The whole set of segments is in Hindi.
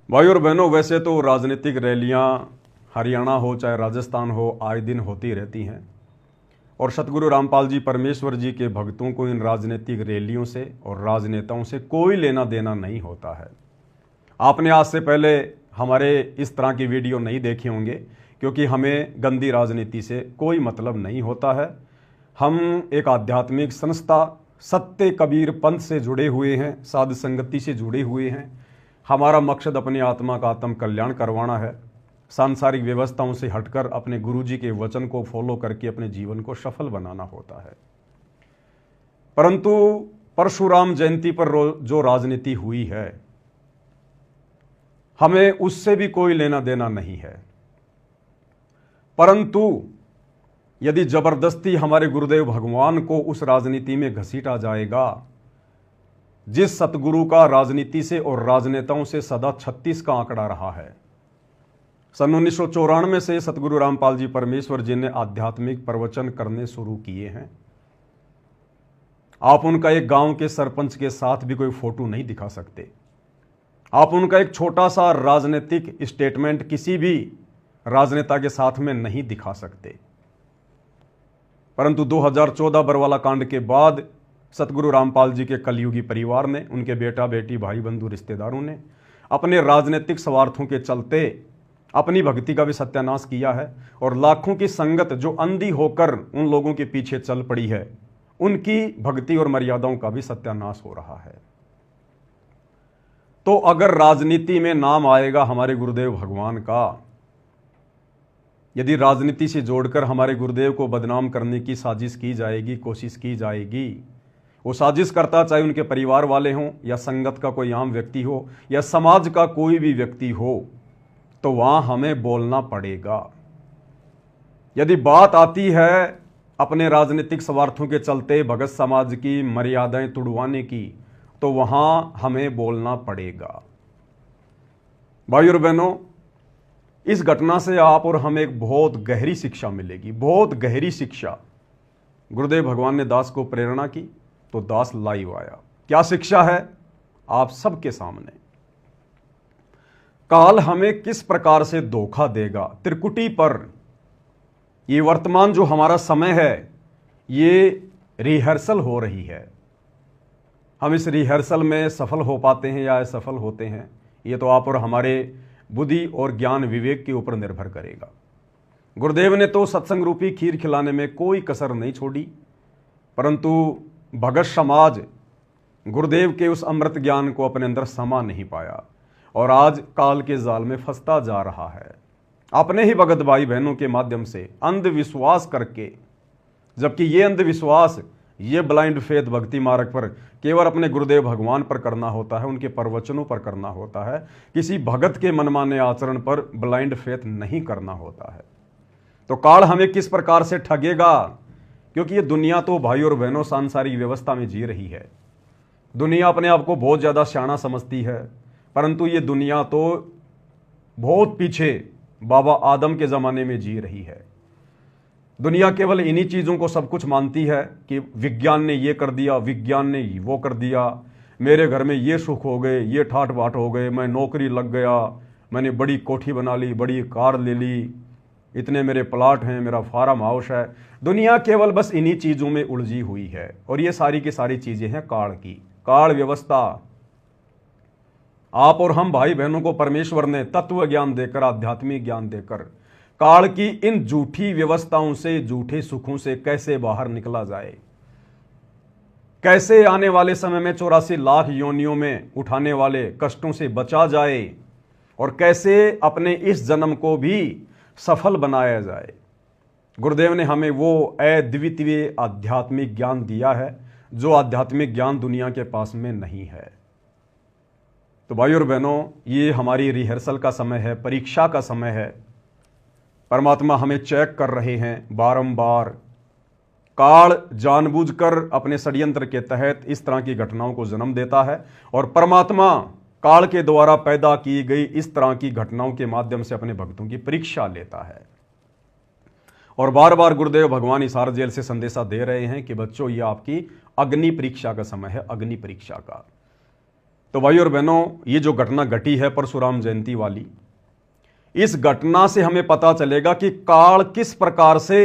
भाई और बहनों, वैसे तो राजनीतिक रैलियां हरियाणा हो चाहे राजस्थान हो आए दिन होती रहती हैं और सतगुरु रामपाल जी परमेश्वर जी के भक्तों को इन राजनीतिक रैलियों से और राजनेताओं से कोई लेना देना नहीं होता है। आपने आज से पहले हमारे इस तरह की वीडियो नहीं देखे होंगे क्योंकि हमें गंदी राजनीति से कोई मतलब नहीं होता है। हम एक आध्यात्मिक संस्था सत्य कबीर पंथ से जुड़े हुए हैं, साध संगति से जुड़े हुए हैं। हमारा मकसद अपनी आत्मा का आत्म कल्याण करवाना है। सांसारिक व्यवस्थाओं से हटकर अपने गुरुजी के वचन को फॉलो करके अपने जीवन को सफल बनाना होता है। परंतु परशुराम जयंती पर जो राजनीति हुई है, हमें उससे भी कोई लेना देना नहीं है। परंतु यदि जबरदस्ती हमारे गुरुदेव भगवान को उस राजनीति में घसीटा जाएगा, जिस सतगुरु का राजनीति से और राजनेताओं से सदा 36 का आंकड़ा रहा है। सन 1994 से सतगुरु रामपाल जी परमेश्वर जी ने आध्यात्मिक प्रवचन करने शुरू किए हैं। आप उनका एक गांव के सरपंच के साथ भी कोई फोटो नहीं दिखा सकते। आप उनका एक छोटा सा राजनीतिक स्टेटमेंट किसी भी राजनेता के साथ में नहीं दिखा सकते। परंतु 2014 बरवाला कांड के बाद सतगुरु रामपाल जी के कलयुगी परिवार ने, उनके बेटा बेटी भाई बंधु रिश्तेदारों ने अपने राजनीतिक स्वार्थों के चलते अपनी भक्ति का भी सत्यानाश किया है और लाखों की संगत जो अंधी होकर उन लोगों के पीछे चल पड़ी है, उनकी भक्ति और मर्यादाओं का भी सत्यानाश हो रहा है। तो अगर राजनीति में नाम आएगा हमारे गुरुदेव भगवान का, यदि राजनीति से जोड़कर हमारे गुरुदेव को बदनाम करने की साजिश की जाएगी, कोशिश की जाएगी, वो साजिश करता चाहे उनके परिवार वाले हों या संगत का कोई आम व्यक्ति हो या समाज का कोई भी व्यक्ति हो, तो वहां हमें बोलना पड़ेगा। यदि बात आती है अपने राजनीतिक स्वार्थों के चलते भगत समाज की मर्यादाएं तुड़वाने की, तो वहां हमें बोलना पड़ेगा। भाई और बहनों, इस घटना से आप और हमें एक बहुत गहरी शिक्षा मिलेगी, बहुत गहरी शिक्षा। गुरुदेव भगवान ने दास को प्रेरणा की तो दास लाइव आया। क्या शिक्षा है आप सबके सामने। काल हमें किस प्रकार से धोखा देगा, त्रिकुटी पर ये वर्तमान जो हमारा समय है, ये रिहर्सल हो रही है। हम इस रिहर्सल में सफल हो पाते हैं या असफल होते हैं, ये तो आप और हमारे बुद्धि और ज्ञान विवेक के ऊपर निर्भर करेगा। गुरुदेव ने तो सत्संग रूपी खीर खिलाने में कोई कसर नहीं छोड़ी, परंतु भगत समाज गुरुदेव के उस अमृत ज्ञान को अपने अंदर समा नहीं पाया और आज काल के जाल में फंसता जा रहा है, अपने ही भगत भाई बहनों के माध्यम से अंधविश्वास करके। जबकि ये अंधविश्वास, ये ब्लाइंड फेथ भक्ति मार्ग पर केवल अपने गुरुदेव भगवान पर करना होता है, उनके प्रवचनों पर करना होता है। किसी भगत के मनमाने आचरण पर ब्लाइंड फेथ नहीं करना होता है। तो काल हमें किस प्रकार से ठगेगा, क्योंकि ये दुनिया तो भाई और बहनों सांसारिक व्यवस्था में जी रही है। दुनिया अपने आप को बहुत ज़्यादा शाना समझती है, परंतु ये दुनिया तो बहुत पीछे बाबा आदम के ज़माने में जी रही है। दुनिया केवल इन्हीं चीज़ों को सब कुछ मानती है कि विज्ञान ने ये कर दिया, विज्ञान ने वो कर दिया, मेरे घर में ये सुख हो गए, ये ठाट बाट हो गए, मैं नौकरी लग गया, मैंने बड़ी कोठी बना ली, बड़ी कार ले ली, इतने मेरे प्लाट हैं, मेरा फार्म हाउस है। दुनिया केवल बस इन्हीं चीज़ों में उलझी हुई है और ये सारी की सारी चीज़ें हैं काल की, काल व्यवस्था। आप और हम भाई बहनों को परमेश्वर ने तत्व ज्ञान देकर, आध्यात्मिक ज्ञान देकर काल की इन झूठी व्यवस्थाओं से, झूठे सुखों से कैसे बाहर निकला जाए, कैसे आने वाले समय में 84 लाख योनियों में उठाने वाले कष्टों से बचा जाए और कैसे अपने इस जन्म को भी सफल बनाया जाए। गुरुदेव ने हमें वो अद्वितीय आध्यात्मिक ज्ञान दिया है जो आध्यात्मिक ज्ञान दुनिया के पास में नहीं है। तो भाई और बहनों, ये हमारी रिहर्सल का समय है, परीक्षा का समय है। परमात्मा हमें चेक कर रहे हैं बारंबार। काल जानबूझकर अपने षड्यंत्र के तहत इस तरह की घटनाओं को जन्म देता है और परमात्मा काल के द्वारा पैदा की गई इस तरह की घटनाओं के माध्यम से अपने भक्तों की परीक्षा लेता है। और बार बार गुरुदेव भगवान हिसार जेल से संदेशा दे रहे हैं कि बच्चों, ये आपकी अग्नि परीक्षा का समय है, अग्नि परीक्षा का। तो भाई और बहनों, ये जो घटना घटी है परशुराम जयंती वाली, इस घटना से हमें पता चलेगा कि काल किस प्रकार से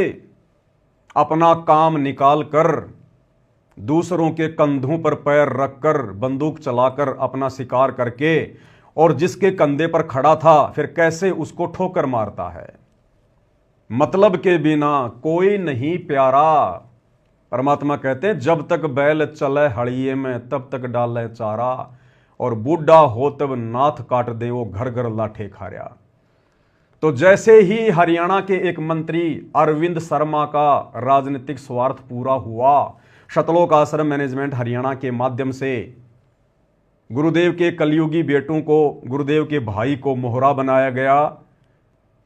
अपना काम निकाल कर दूसरों के कंधों पर पैर रखकर बंदूक चलाकर अपना शिकार करके और जिसके कंधे पर खड़ा था फिर कैसे उसको ठोकर मारता है। मतलब के बिना कोई नहीं प्यारा। परमात्मा कहते हैं जब तक बैल चले हड़िए में तब तक डाले चारा, और बूढ़ा हो तब नाथ काट दे वो घर घर लाठे खाया। तो जैसे ही हरियाणा के एक मंत्री अरविंद शर्मा का राजनीतिक स्वार्थ पूरा हुआ, शतलोक आश्रम मैनेजमेंट हरियाणा के माध्यम से गुरुदेव के कलयुगी बेटों को, गुरुदेव के भाई को मोहरा बनाया गया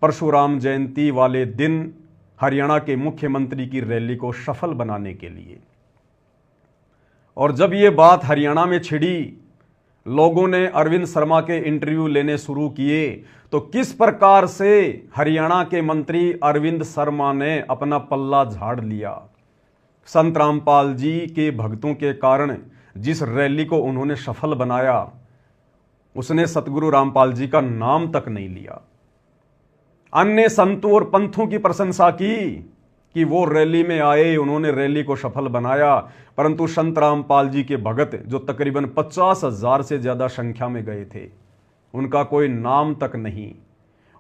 परशुराम जयंती वाले दिन हरियाणा के मुख्यमंत्री की रैली को सफल बनाने के लिए। और जब ये बात हरियाणा में छिड़ी, लोगों ने अरविंद शर्मा के इंटरव्यू लेने शुरू किए, तो किस प्रकार से हरियाणा के मंत्री अरविंद शर्मा ने अपना पल्ला झाड़ लिया। संत रामपाल जी के भक्तों के कारण जिस रैली को उन्होंने सफल बनाया, उसने सतगुरु रामपाल जी का नाम तक नहीं लिया। अन्य संतों और पंथों की प्रशंसा की कि वो रैली में आए, उन्होंने रैली को सफल बनाया, परंतु संत रामपाल जी के भगत जो तकरीबन 50,000 से ज्यादा संख्या में गए थे, उनका कोई नाम तक नहीं।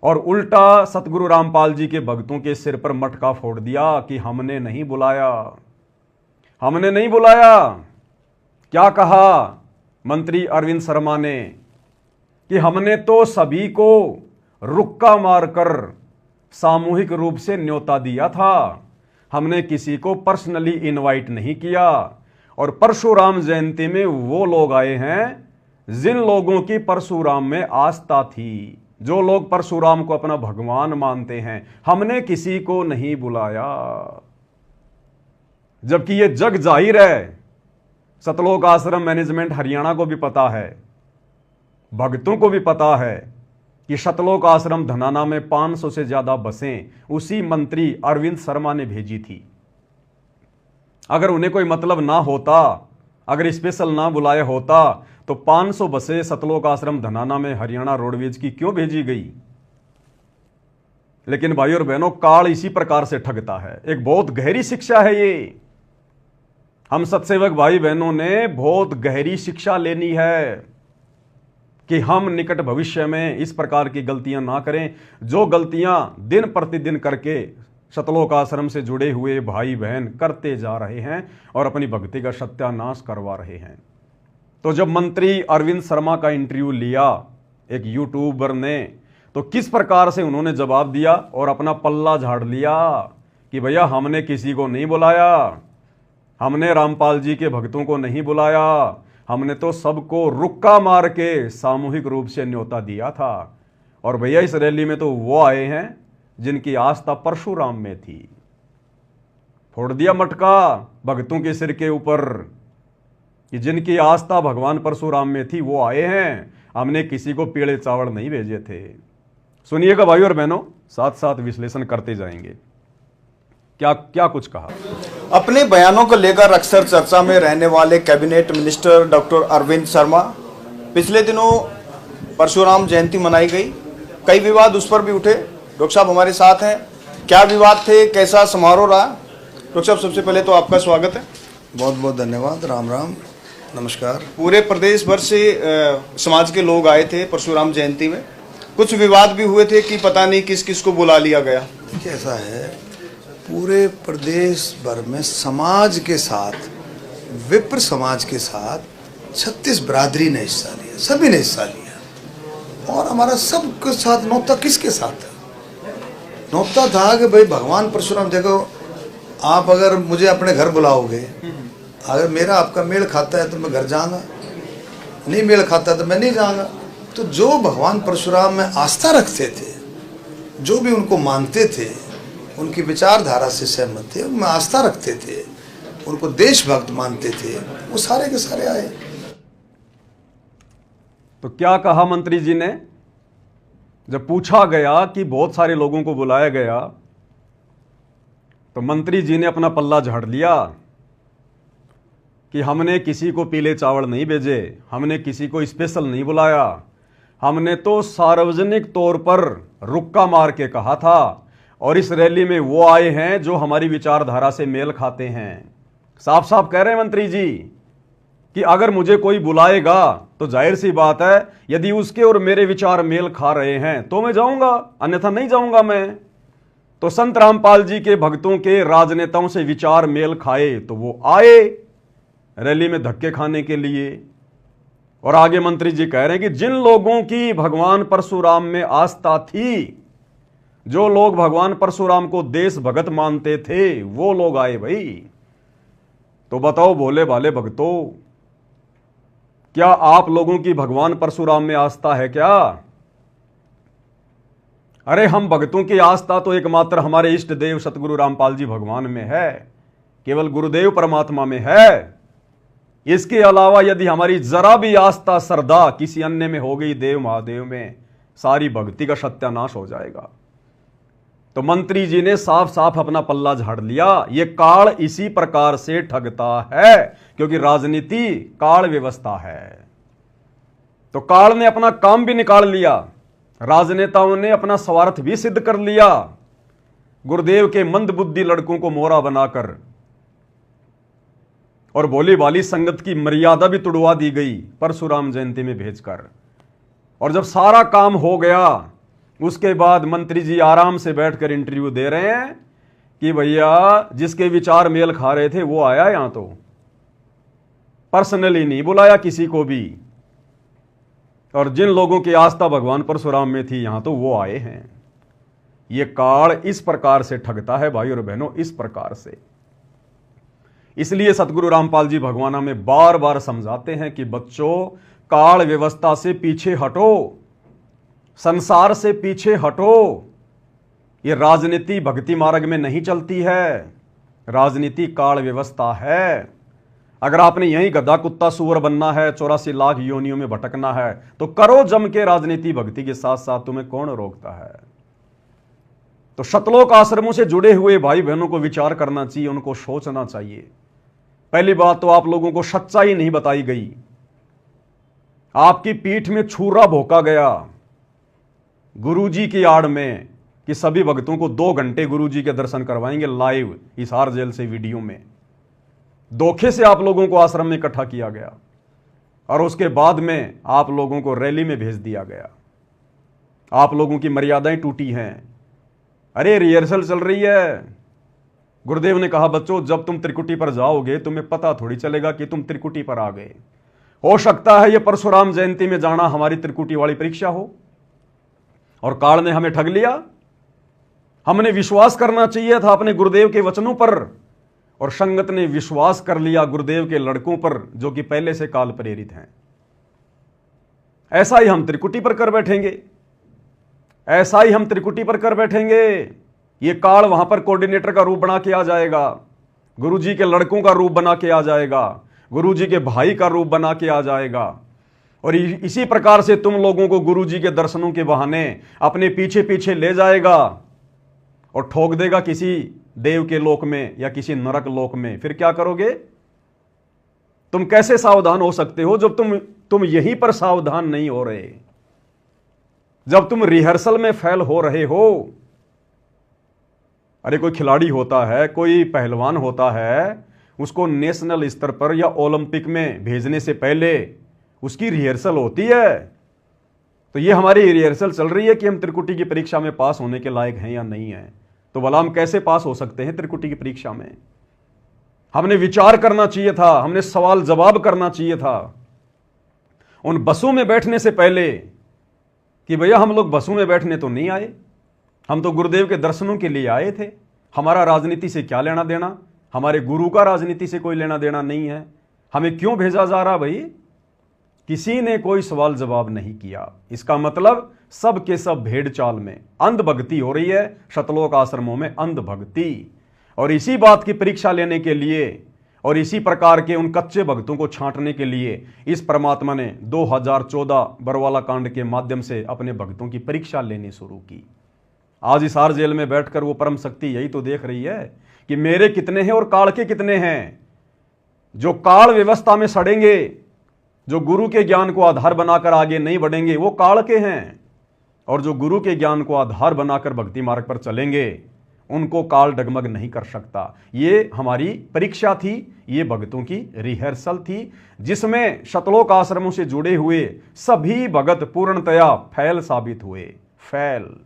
और उल्टा सतगुरु रामपाल जी के भक्तों के सिर पर मटका फोड़ दिया कि हमने नहीं बुलाया, हमने नहीं बुलाया। क्या कहा मंत्री अरविंद शर्मा ने कि हमने तो सभी को रुक्का मारकर सामूहिक रूप से न्योता दिया था, हमने किसी को पर्सनली इनवाइट नहीं किया। और परशुराम जयंती में वो लोग आए हैं जिन लोगों की परशुराम में आस्था थी, जो लोग परशुराम को अपना भगवान मानते हैं, हमने किसी को नहीं बुलाया। जबकि ये जग जाहिर है, सतलोक आश्रम मैनेजमेंट हरियाणा को भी पता है, भक्तों को भी पता है कि सतलोक आश्रम धनाना में 500 से ज्यादा बसें उसी मंत्री अरविंद शर्मा ने भेजी थी। अगर उन्हें कोई मतलब ना होता, अगर स्पेशल ना बुलाया होता, तो 500 बसें सतलोक आश्रम धनाना में हरियाणा रोडवेज की क्यों भेजी गई। लेकिन भाई और बहनों, काल इसी प्रकार से ठगता है। एक बहुत गहरी शिक्षा है ये। हम सत्सेवक भाई बहनों ने बहुत गहरी शिक्षा लेनी है कि हम निकट भविष्य में इस प्रकार की गलतियां ना करें, जो गलतियां दिन प्रतिदिन करके सतलोक आश्रम से जुड़े हुए भाई बहन करते जा रहे हैं और अपनी भक्ति का सत्यानाश करवा रहे हैं। तो जब मंत्री अरविंद शर्मा का इंटरव्यू लिया एक यूट्यूबर ने, तो किस प्रकार से उन्होंने जवाब दिया और अपना पल्ला झाड़ लिया कि भैया हमने किसी को नहीं बुलाया, हमने रामपाल जी के भक्तों को नहीं बुलाया, हमने तो सबको रुक्का मार के सामूहिक रूप से न्योता दिया था। और भैया इस रैली में तो वो आए हैं जिनकी आस्था परशुराम में थी। फोड़ दिया मटका भक्तों के सिर के ऊपर कि जिनकी आस्था भगवान परशुराम में थी वो आए हैं, हमने किसी को पीले चावल नहीं भेजे थे। सुनिएगा भाई और बहनों, साथ साथ विश्लेषण करते जाएंगे। क्या क्या कुछ कहा। अपने बयानों को लेकर अक्सर चर्चा में रहने वाले cabinet minister doctor Arvind Sharma, पिछले दिनों परशुराम जयंती मनाई गई, कई विवाद उस पर भी उठे। डॉक्टर साहब हमारे साथ हैं, क्या विवाद थे, कैसा समारोह रहा? डॉक्टर साहब सबसे पहले तो आपका स्वागत है। बहुत बहुत धन्यवाद। राम राम, नमस्कार। पूरे प्रदेश भर से समाज के लोग आए थे परशुराम जयंती में, कुछ विवाद भी हुए थे कि पता नहीं किस किस को बुला लिया गया। देखिए ऐसा है, पूरे प्रदेश भर में समाज के साथ, विप्र समाज के साथ 36 बिरादरी ने हिस्सा लिया, सभी ने हिस्सा लिया। और हमारा सबके साथ नौता किसके साथ था? नौता था कि भाई भगवान परशुराम, देखो आप अगर मुझे अपने घर बुलाओगे, अगर मेरा आपका मेल खाता है तो मैं घर जाऊंगा, नहीं मेल खाता तो मैं नहीं जाऊंगा। तो जो भगवान परशुराम में आस्था रखते थे, जो भी उनको मानते थे, उनकी विचारधारा से सहमत थे, उनमें आस्था रखते थे, उनको देशभक्त मानते थे, वो सारे के सारे आए। तो क्या कहा मंत्री जी ने? जब पूछा गया कि बहुत सारे लोगों को बुलाया गया, तो मंत्री जी ने अपना पल्ला झाड़ लिया कि हमने किसी को पीले चावल नहीं भेजे, हमने किसी को स्पेशल नहीं बुलाया, हमने तो सार्वजनिक तौर पर रुक्का मार के कहा था। और इस रैली में वो आए हैं जो हमारी विचारधारा से मेल खाते हैं। साफ साफ कह रहे हैं मंत्री जी कि अगर मुझे कोई बुलाएगा तो जाहिर सी बात है, यदि उसके और मेरे विचार मेल खा रहे हैं तो मैं जाऊंगा, अन्यथा नहीं जाऊंगा मैं। तो संत रामपाल जी के भक्तों के राजनेताओं से विचार मेल खाए तो वो आए रैली में धक्के खाने के लिए। और आगे मंत्री जी कह रहे हैं कि जिन लोगों की भगवान परशुराम में आस्था थी, जो लोग भगवान परशुराम को देश भगत मानते थे, वो लोग आए भाई। तो बताओ भोले भाले भक्तों, क्या आप लोगों की भगवान परशुराम में आस्था है क्या? अरे हम भक्तों की आस्था तो एकमात्र हमारे इष्ट देव सतगुरु रामपाल जी भगवान में है, केवल गुरुदेव परमात्मा में है। इसके अलावा यदि हमारी जरा भी आस्था श्रद्धा किसी अन्य में हो गई, देव महादेव में, सारी भक्ति का सत्यानाश हो जाएगा। तो मंत्री जी ने साफ साफ अपना पल्ला झाड़ लिया। ये काल इसी प्रकार से ठगता है, क्योंकि राजनीति काल व्यवस्था है। तो काल ने अपना काम भी निकाल लिया, राजनेताओं ने अपना स्वार्थ भी सिद्ध कर लिया, गुरुदेव के मंदबुद्धि लड़कों को मोहरा बनाकर, और भोली भाली संगत की मर्यादा भी तुड़वा दी गई परशुराम जयंती में भेजकर। और जब सारा काम हो गया, उसके बाद मंत्री जी आराम से बैठकर इंटरव्यू दे रहे हैं कि भैया जिसके विचार मेल खा रहे थे वो आया, यहां तो पर्सनली नहीं बुलाया किसी को भी। और जिन लोगों की आस्था भगवान परशुराम में थी, यहां तो वो आए हैं। ये काल इस प्रकार से ठगता है भाई और बहनों, इस प्रकार से। इसलिए सतगुरु रामपाल जी भगवान हमें बार बार समझाते हैं कि बच्चों, काल व्यवस्था से पीछे हटो, संसार से पीछे हटो। ये राजनीति भक्ति मार्ग में नहीं चलती है, राजनीति काल व्यवस्था है। अगर आपने यहीं गधा कुत्ता सूअर बनना है, 84 लाख योनियों में भटकना है, तो करो जम के राजनीति भक्ति के साथ साथ, तुम्हें कौन रोकता है। तो शतलोक आश्रमों से जुड़े हुए भाई बहनों को विचार करना चाहिए, उनको सोचना चाहिए। पहली बात तो आप लोगों को सच्चाई नहीं बताई गई, आपकी पीठ में छुरा भोंका गया गुरुजी की आड़ में कि सभी भक्तों को 2 घंटे गुरुजी के दर्शन करवाएंगे लाइव हिसार जेल से वीडियो में। धोखे से आप लोगों को आश्रम में इकट्ठा किया गया और उसके बाद में आप लोगों को रैली में भेज दिया गया। आप लोगों की मर्यादाएं टूटी हैं। अरे रिहर्सल चल रही है। गुरुदेव ने कहा बच्चों, जब तुम त्रिकुटी पर जाओगे तुम्हें पता थोड़ी चलेगा कि तुम त्रिकुटी पर आ गए। हो सकता है ये परशुराम जयंती में जाना हमारी त्रिकुटी वाली परीक्षा हो। और काल ने हमें ठग लिया। हमने विश्वास करना चाहिए था अपने गुरुदेव के वचनों पर, और संगत ने विश्वास कर लिया गुरुदेव के लड़कों पर जो कि पहले से काल प्रेरित हैं। ऐसा ही हम त्रिकुटी पर कर बैठेंगे, ऐसा ही हम त्रिकुटी पर कर बैठेंगे। ये काल वहां पर कोऑर्डिनेटर का रूप बना के आ जाएगा, गुरुजी के लड़कों का रूप बना के आ जाएगा, गुरुजी के भाई का रूप बना के आ जाएगा। और इसी प्रकार से तुम लोगों को गुरुजी के दर्शनों के बहाने अपने पीछे पीछे ले जाएगा और ठोक देगा किसी देव के लोक में या किसी नरक लोक में। फिर क्या करोगे? तुम कैसे सावधान हो सकते हो जब तुम यहीं पर सावधान नहीं हो रहे, जब तुम रिहर्सल में फेल हो रहे हो। अरे कोई खिलाड़ी होता है, कोई पहलवान होता है, उसको नेशनल स्तर पर या ओलंपिक में भेजने से पहले उसकी रिहर्सल होती है। तो ये हमारी रिहर्सल चल रही है कि हम त्रिकुटी की परीक्षा में पास होने के लायक हैं या नहीं हैं। तो भला हम कैसे पास हो सकते हैं त्रिकुटी की परीक्षा में? हमने विचार करना चाहिए था, हमने सवाल जवाब करना चाहिए था उन बसों में बैठने से पहले कि भैया हम लोग बसों में बैठने तो नहीं आए, हम तो गुरुदेव के दर्शनों के लिए आए थे। हमारा राजनीति से क्या लेना देना, हमारे गुरु का राजनीति से कोई लेना देना नहीं है। हमें क्यों भेजा जा रहा भाई? किसी ने कोई सवाल जवाब नहीं किया। इसका मतलब सब के सब भेड़ चाल में अंध भक्ति हो रही है, शतलोक आश्रमों में अंध भक्ति। और इसी बात की परीक्षा लेने के लिए और इसी प्रकार के उन कच्चे भक्तों को छांटने के लिए इस परमात्मा ने 2014 बरवाला कांड के माध्यम से अपने भक्तों की परीक्षा लेनी शुरू की। आज हिसार जेल में बैठकर वो परम शक्ति यही तो देख रही है कि मेरे कितने हैं और काल के कितने हैं। जो काल व्यवस्था में सड़ेंगे, जो गुरु के ज्ञान को आधार बनाकर आगे नहीं बढ़ेंगे, वो काल के हैं। और जो गुरु के ज्ञान को आधार बनाकर भक्ति मार्ग पर चलेंगे, उनको काल डगमग नहीं कर सकता। ये हमारी परीक्षा थी, ये भक्तों की रिहर्सल थी, जिसमें शतलोक आश्रमों से जुड़े हुए सभी भगत पूर्णतया फैल साबित हुए। फैल